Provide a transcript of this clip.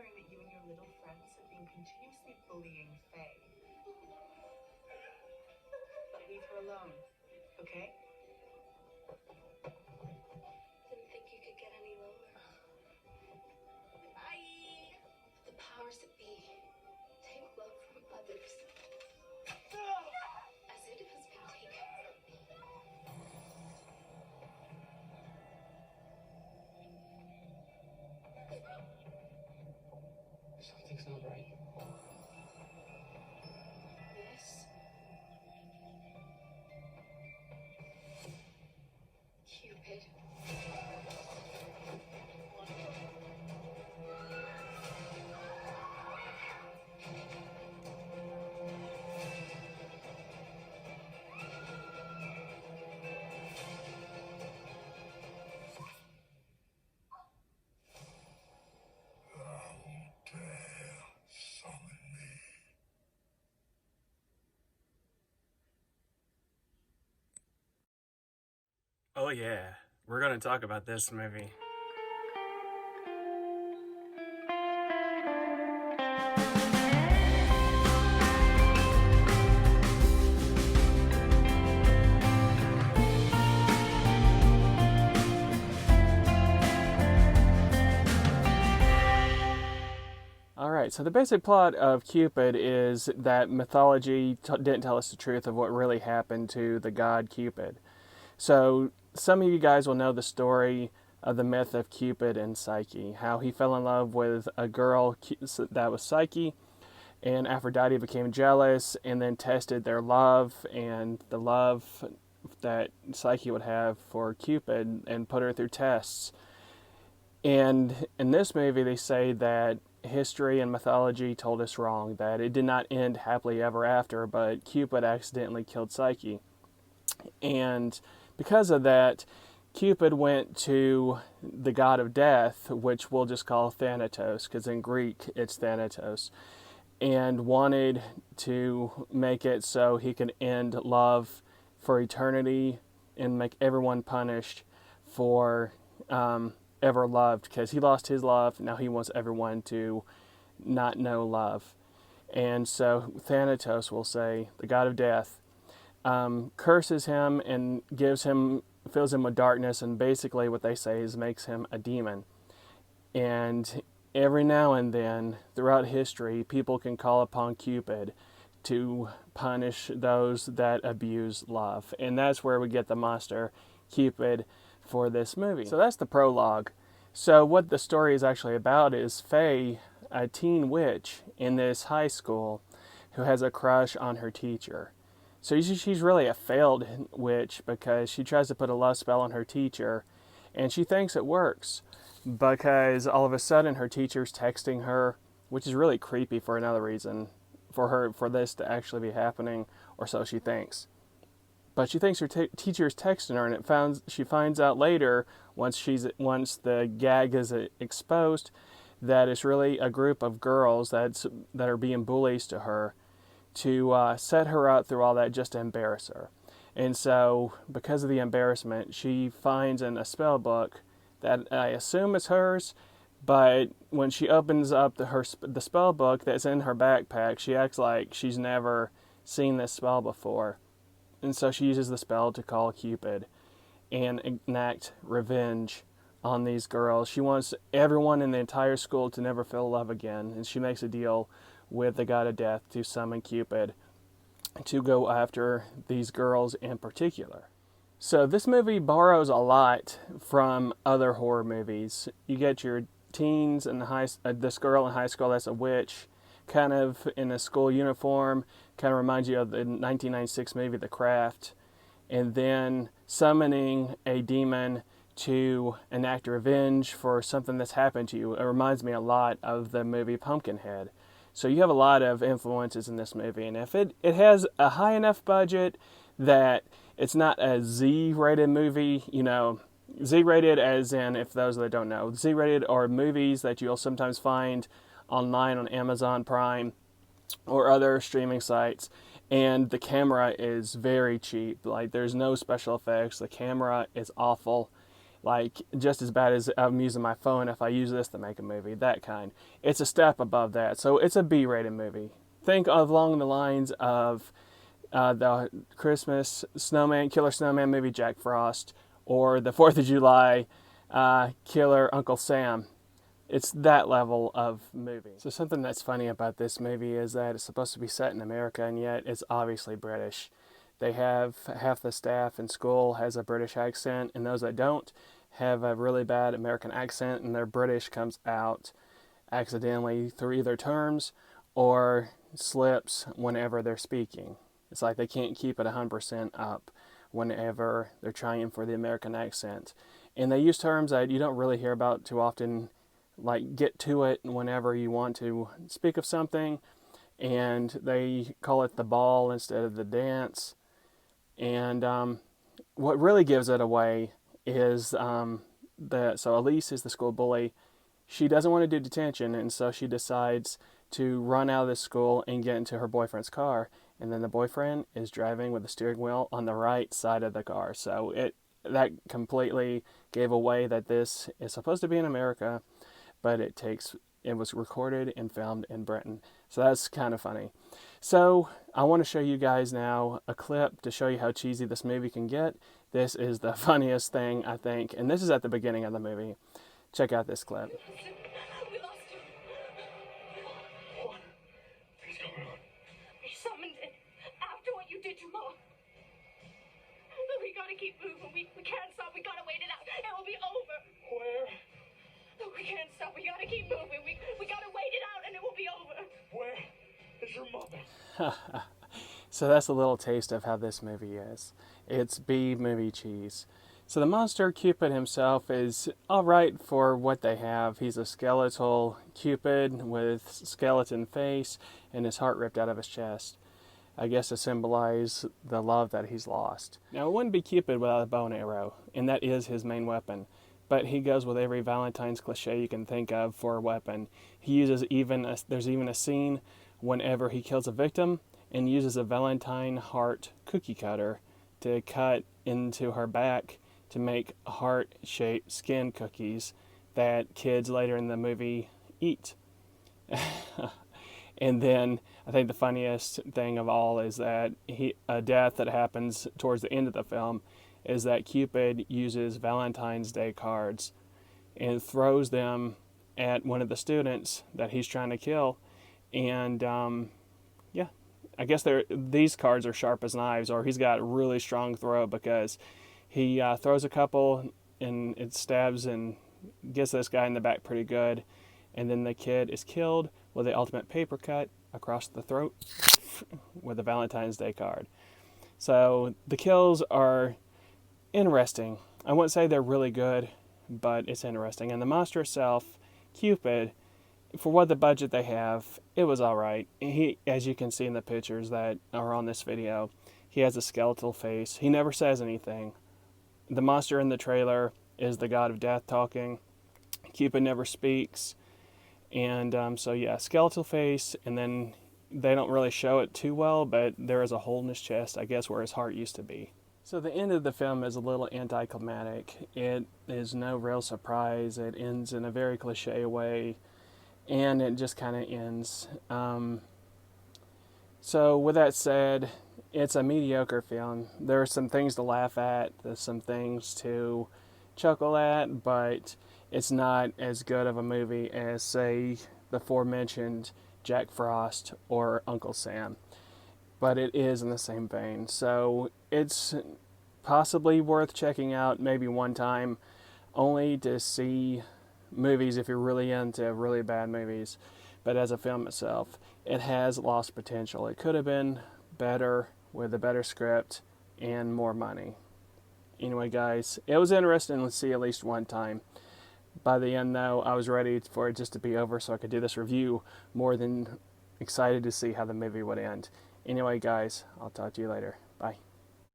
hearing that you and your little friends have been continuously bullying Faye. Leave her alone, okay? Didn't think you could get any lower. Bye! The powers that be take love from others, as it has been taken from me. Something's not right. Yes. Cupid. Oh yeah, we're gonna talk about this movie. Alright, so the basic plot of Cupid is that mythology didn't tell us the truth of what really happened to the god Cupid. So some of you guys will know the story of the myth of Cupid and Psyche, how he fell in love with a girl that was Psyche, and Aphrodite became jealous and then tested their love and the love that Psyche would have for Cupid and put her through tests. And in this movie, they say that history and mythology told us wrong, that it did not end happily ever after, but Cupid accidentally killed Psyche. And because of that, Cupid went to the god of death, which we'll just call Thanatos, because in Greek it's Thanatos, and wanted to make it so he could end love for eternity and make everyone punished for ever loved, because he lost his love. Now he wants everyone to not know love. And so Thanatos, will say, the god of death, curses him and fills him with darkness, and basically what they say is makes him a demon. And every now and then throughout history, people can call upon Cupid to punish those that abuse love. And that's where we get the monster Cupid for this movie. So that's the prologue. So what the story is actually about is Faye, a teen witch in this high school, who has a crush on her teacher. So she's really a failed witch because she tries to put a love spell on her teacher, and she thinks it works because all of a sudden her teacher's texting her, which is really creepy for another reason, for this to actually be happening, or so she thinks. But she thinks her teacher is texting her, and she finds out later, once the gag is exposed, that it's really a group of girls that are being bullies to her, to set her up through all that just to embarrass her. And so, because of the embarrassment, she finds in a spell book that I assume is hers, but when she opens up the spell book that's in her backpack, she acts like she's never seen this spell before. And so she uses the spell to call Cupid and enact revenge on these girls. She wants everyone in the entire school to never feel love again, and she makes a deal with the god of death to summon Cupid to go after these girls in particular. So this movie borrows a lot from other horror movies. You get your teens and this girl in high school that's a witch, kind of in a school uniform, kind of reminds you of the 1996 movie The Craft, and then summoning a demon to enact revenge for something that's happened to you. It reminds me a lot of the movie Pumpkinhead. So you have a lot of influences in this movie, and if it has a high enough budget that it's not a Z-rated movie, Z-rated as in, if those that don't know, Z-rated are movies that you'll sometimes find online on Amazon Prime or other streaming sites, and the camera is very cheap. Like, there's no special effects. The camera is awful, like just as bad as I'm using my phone if I use this to make a movie, that kind. It's a step above that. So it's a B-rated movie. Think along the lines of the Christmas snowman, killer snowman movie Jack Frost, or the 4th of July killer Uncle Sam. It's that level of movie. So something that's funny about this movie is that it's supposed to be set in America, and yet it's obviously British. They have half the staff in school has a British accent, and those that don't have a really bad American accent, and their British comes out accidentally through either terms or slips whenever they're speaking. It's like they can't keep it 100% up whenever they're trying for the American accent. And they use terms that you don't really hear about too often, like get to it whenever you want to speak of something. And they call it the ball instead of the dance. And what really gives it away is so Elise is the school bully. She doesn't want to do detention, and so she decides to run out of the school and get into her boyfriend's car. And then the boyfriend is driving with the steering wheel on the right side of the car. So that completely gave away that this is supposed to be in America, but it was recorded and filmed in Britain. So that's kind of funny. So I want to show you guys now a clip to show you how cheesy this movie can get. This is the funniest thing, I think, and this is at the beginning of the movie. Check out this clip. We lost him. What is going on? We summoned it after what you did to Mom. We gotta keep moving. We can't stop. We gotta wait it out. It will be over. Where? We can't stop. We gotta keep moving. We gotta wait it out and it will be over. Where is your mother? So that's a little taste of how this movie is. It's B-movie cheese. So the monster Cupid himself is alright for what they have. He's a skeletal Cupid with skeleton face and his heart ripped out of his chest. I guess to symbolize the love that he's lost. Now it wouldn't be Cupid without a bow and arrow, and that is his main weapon. But he goes with every Valentine's cliche you can think of for a weapon. He uses there's even a scene whenever he kills a victim and uses a Valentine heart cookie cutter to cut into her back to make heart-shaped skin cookies that kids later in the movie eat. And then I think the funniest thing of all is that a death that happens towards the end of the film is that Cupid uses Valentine's Day cards and throws them at one of the students that he's trying to kill. And I guess these cards are sharp as knives, or he's got a really strong throw because he throws a couple and it stabs and gets this guy in the back pretty good. And then the kid is killed with the ultimate paper cut across the throat with a Valentine's Day card. So the kills are interesting. I wouldn't say they're really good, but it's interesting. And the monster itself, Cupid, for what the budget they have, it was alright. He, as you can see in the pictures that are on this video, he has a skeletal face. He never says anything. The monster in the trailer is the god of death talking. Cupid never speaks. And so yeah, skeletal face, and then they don't really show it too well, but there is a hole in his chest, I guess, where his heart used to be. So the end of the film is a little anticlimactic. It is no real surprise. It ends in a very cliche way, and it just kind of ends. So with that said, it's a mediocre film. There are some things to laugh at, there's some things to chuckle at, but it's not as good of a movie as, say, the aforementioned Jack Frost or Uncle Sam. But it is in the same vein. So it's possibly worth checking out maybe one time, only to see movies if you're really into really bad movies. But as a film itself, it has lost potential. It could have been better with a better script and more money. Anyway, guys, it was interesting to see at least one time. By the end, though, I was ready for it just to be over so I could do this review, more than excited to see how the movie would end. Anyway, guys, I'll talk to you later.